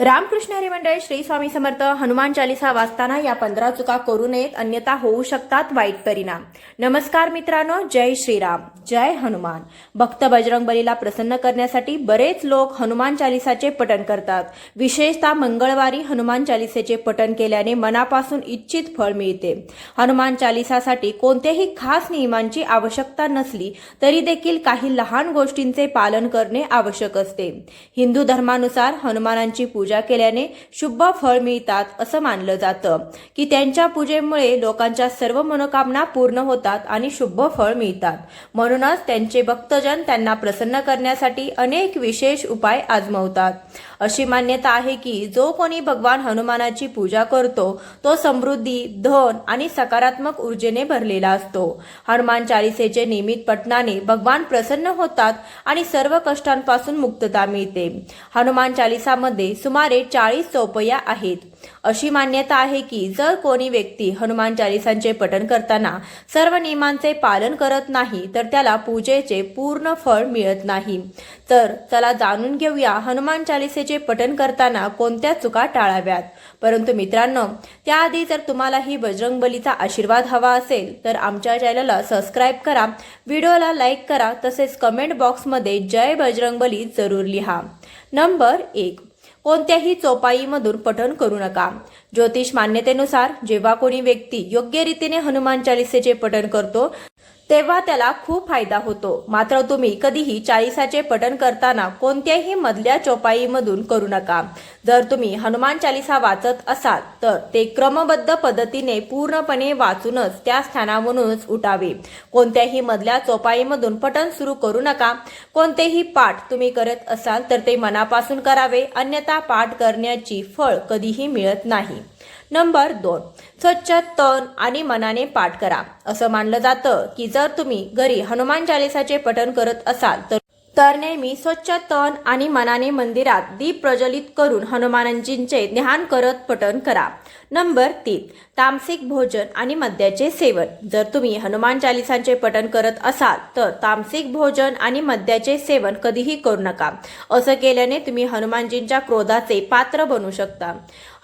रामकृष्ण हरी मंडळ श्री स्वामी समर्थ. हनुमान चालीसा वाचताना या 15 चुका करू नयेत, अन्यथा होऊ शकतात वाईट परिणाम. नमस्कार मित्रांनो, जय श्रीराम, जय हनुमान. भक्त बजरंग बलीला प्रसन्न करण्यासाठी बरेच लोक हनुमान चालीसाचे पठण करतात. विशेषतः मंगळवारी हनुमान चालीसेचे पठण केल्याने मनापासून इच्छित फळ मिळते. हनुमान चालीसासाठी कोणत्याही खास नियमांची आवश्यकता नसली तरी देखील काही लहान गोष्टींचे पालन करणे आवश्यक असते. हिंदू धर्मानुसार हनुमानांची पूजा केल्याने शुभ फळ मिळतात असं मानलं जातं की त्यांच्या पूजेमुळे लोकांच्या सर्व मनोकामना पूर्ण होतात आणि शुभ फळ मिळतात. म्हणूनच त्यांचे भक्तजन त्यांना प्रसन्न करण्यासाठी अनेक विशेष उपाय आजमावतात. अशी मान्यता आहे की जो कोणी भगवान हनुमानाची पूजा करतो तो समृद्धी, धन आणि सकारात्मक ऊर्जेने भरलेला असतो. हनुमान चालीसेचे नियमित पठणाने भगवान प्रसन्न होतात आणि सर्व कष्टांपासून मुक्तता मिळते. हनुमान चालीसामध्ये सुमारे 40 चौपया आहेत. अशी मान्यता आहे की जर कोणी व्यक्ती हनुमान चालीसांचे पठण करताना सर्व नियमांचे पालन करत नाही तर त्याला पूजेचे पूर्ण फळ मिळत नाही. तर चला जाणून घेऊया हनुमान चालीसेचे पठण करताना कोणत्या चुका टाळाव्यात. परंतु मित्रांनो, त्याआधी जर तुम्हालाही बजरंगबलीचा आशीर्वाद हवा असेल तर आमच्या चॅनलला सबस्क्राईब करा, व्हिडिओला लाईक करा, तसेच कमेंट बॉक्समध्ये जय बजरंगबली जरूर लिहा. नंबर 1, कोणत्याही चौपाईमधून पठण करू नका. ज्योतिष मान्यतेनुसार जेव्हा कोणी व्यक्ती योग्य रीतीने हनुमान चालीसेचे पठण करतो तेव्हा त्याला खूप फायदा होतो. मात्र तुम्ही कधीही चालीसाचे पठण करताना कोणत्याही मधल्या चौपाईमधून करू नका. जर तुम्ही हनुमान चालीसा वाचत असाल तर ते क्रमबद्ध पद्धतीने पूर्णपणे वाचूनच त्या स्थानावरूनच उठावे. कोणत्याही मधल्या चौपाईमधून पठण सुरू करू नका. कोणतेही पाठ तुम्ही करत असाल तर ते मनापासून करावे, अन्यथा पाठ करण्याची फळ कधीही मिळत नाही. नंबर 2, स्वच्छ तन आणि मनाने पाठ करा. असं मानलं जातं की जर तुम्ही घरी हनुमान चालीसाचे पठण करत असाल तर नेहमी स्वच्छ तन आणि मनाने मंदिरात दीप प्रज्वलित करून हनुमानजींचे ध्यान करत पठण करा. नंबर 3, तामसिक भोजन आणि मद्याचे सेवन. जर तुम्ही हनुमान चालीसांचे पठण करत असाल तर तामसिक भोजन आणि मद्याचे सेवन कधीही करू नका. असं केल्याने तुम्ही हनुमानजींच्या क्रोधाचे पात्र बनू शकता.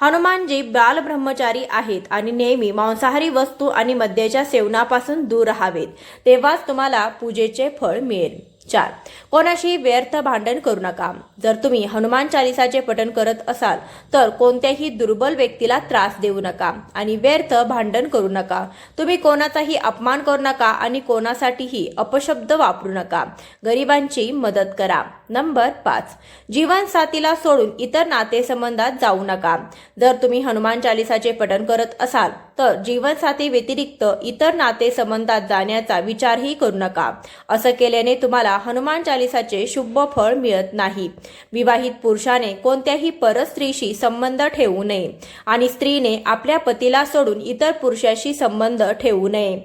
हनुमानजी बाल ब्रह्मचारी आहेत आणि नेहमी मांसाहारी वस्तू आणि मद्याच्या सेवनापासून दूर राहावेत, तेव्हाच तुम्हाला पूजेचे फळ मिळेल. 4, कोणाशी व्यर्थ भांडण करू नका. जर तुम्ही हनुमान चालीसाचे पठण करत असाल तर कोणत्याही दुर्बल व्यक्तीला त्रास देऊ नका आणि व्यर्थ भांडण करू नका. तुम्ही कोणाचाही अपमान करू नका आणि कोणासाठीही अपशब्द वापरू नका. गरिबांची मदत करा. नंबर 5, जीवनसाथीला सोडून इतर नातेसंबंधात जाऊ नका. जर तुम्ही हनुमान चालीसाचे पठण करत असाल तर जीवनसाथी व्यतिरिक्त इतर नातेसंबंधात जाण्याचा विचारही करू नका. असं केल्याने तुम्हाला हनुमान चालीसाचे शुभ फळ मिळत नाही. विवाहित पुरुषाने कोणत्याही परस्त्रीशी संबंध ठेवू नये आणि स्त्रीने आपल्या पतीला सोडून इतर पुरुषाशी संबंध ठेवू नये.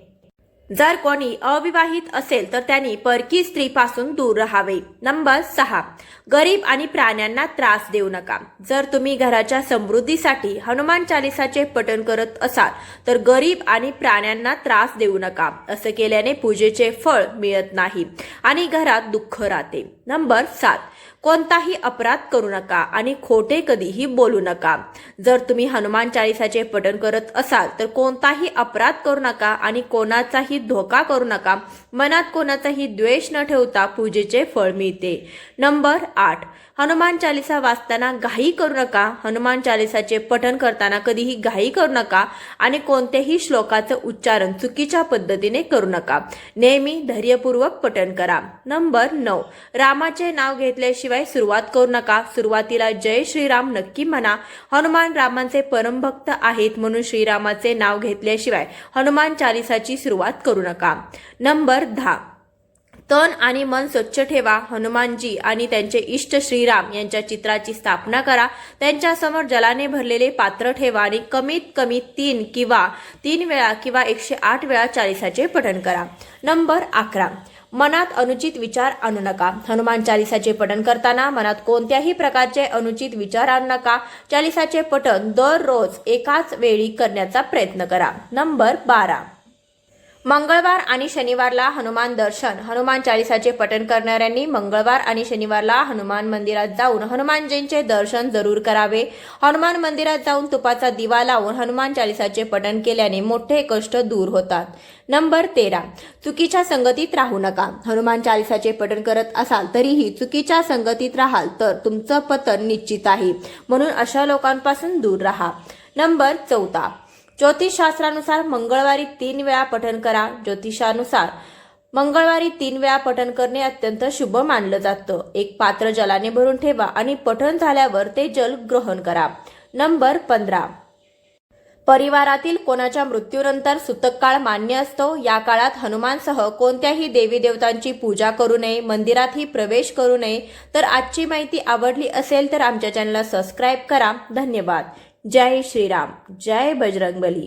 जर कोणी अविवाहित असेल तर त्यांनी परकी स्त्रीपासून दूर राहावे. नंबर 6, गरीब आणि प्राण्यांना त्रास देऊ नका. जर तुम्ही घराच्या समृद्धीसाठी हनुमान चालीसाचे पठण करत असाल तर गरीब आणि प्राण्यांना त्रास देऊ नका. असं केल्याने पूजेचे फळ मिळत नाही आणि घरात दुःख राहते. नंबर 7, कोणताही अपराध करू नका आणि खोटे कधीही बोलू नका. जर तुम्ही हनुमान चालीसाचे पठण करत असाल तर कोणताही अपराध करू नका आणि कोणाचाही धोका करू नका. मनात कोणाचाही द्वेष न ठेवता पूजेचे फळ मिळते. नंबर 8, हनुमान चालीसा वाचताना घाई करू नका. हनुमान चालीसाचे पठण करताना कधीही घाई करू नका आणि कोणत्याही श्लोकाचं उच्चारण चुकीच्या पद्धतीने करू नका. नेहमी धैर्यपूर्वक पठण करा. नंबर 9, रामाचे नाव घेतल्याशिवाय सुरुवात करू नका. सुरुवातीला जय श्रीराम नक्की म्हणा. हनुमान रामांचे परमभक्त आहेत म्हणून श्रीरामाचे नाव घेतल्याशिवाय हनुमान चालीसाची सुरुवात करू नका. नंबर 10, तन आणि मन स्वच्छ ठेवा. हनुमानजी आणि त्यांचे इष्ट श्रीराम यांच्या चित्राची स्थापना करा. त्यांच्यासमोर जलाने भरलेले पात्र ठेवा आणि कमीत कमी 3 वेळा किंवा 108 वेळा चालीसाचे पठण करा. नंबर 11, मनात अनुचित विचार आणू नका. हनुमान चालीसाचे पठण करताना मनात कोणत्याही प्रकारचे अनुचित विचार आणू नका. चालीसाचे पठण दररोज एकाच वेळी करण्याचा प्रयत्न करा. नंबर 12, मंगळवार आणि शनिवारला हनुमान दर्शन. हनुमान चालिसाचे पठण करणाऱ्यांनी मंगळवार आणि शनिवारला हनुमान मंदिरात जाऊन हनुमानजींचे दर्शन जरूर करावे. हनुमान मंदिरात जाऊन तुपाचा दिवा लावून हनुमान चालिसाचे पठण केल्याने मोठे कष्ट दूर होतात. नंबर 13. चुकीच्या संगतीत राहू नका. हनुमान चालिसाचे पठण करत असाल तरीही चुकीच्या संगतीत राहाल तर तुमचं पतन निश्चित आहे, म्हणून अशा लोकांपासून दूर राहा. नंबर 14. ज्योतिषशास्त्रानुसार मंगळवारी 3 वेळा पठण करा. ज्योतिषानुसार मंगळवारी 3 वेळा पठण करणे अत्यंत शुभ मानलं जातं. एक पात्र जलाने भरून ठेवा आणि पठण झाल्यावर ते जल ग्रहण करा. नंबर 15. परिवारातील कोणाच्या मृत्यूनंतर सुतक काळ मान्य असतो. या काळात हनुमानसह कोणत्याही देवी देवतांची पूजा करू नये, मंदिरातही प्रवेश करू नये. तर आजची माहिती आवडली असेल तर आमच्या चॅनलला सबस्क्राईब करा. धन्यवाद. जय श्रीराम. जय बजरंगबली.